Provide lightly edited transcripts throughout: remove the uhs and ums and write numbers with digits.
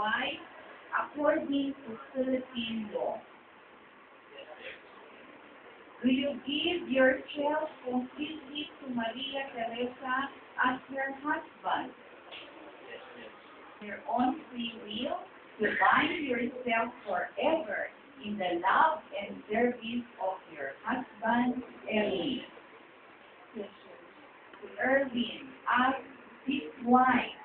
wife according to Philippine law? Do you give yourself completely to Maria Teresa as your husband? Your own free will to bind yourself forever in the love and service of your husband, Erwin. Erwin, as his wife.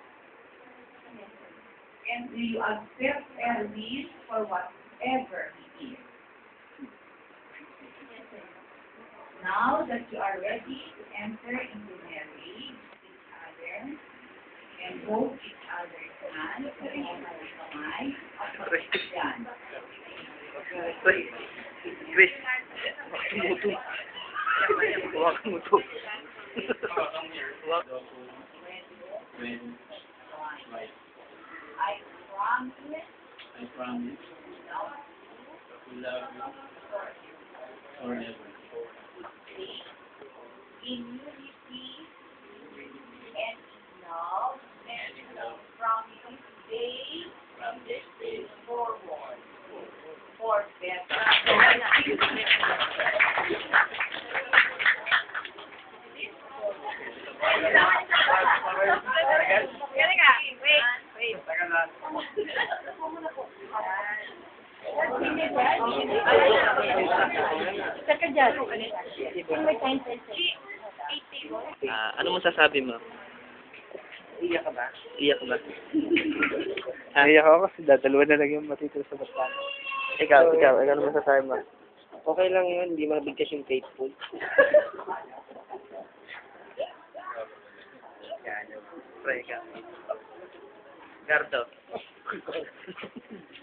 And do you accept Erwin for whatever he is? Now that you are ready to enter into marriage with each other and hold each other's hands and kamay at magkakasyan. Chris, huwag mo to. I promise to love you forever. in unity and in love from this day forward for better. Ano masasabi mo? Iyak ka ba? Iyak ka ba? Iyak ako kasi dalawa na lang yung matitira sa basta. Ikaw, ano masasabi mo? Okay lang yun, hindi mabigkas yung faithful. Pre, ikaw. Gardo.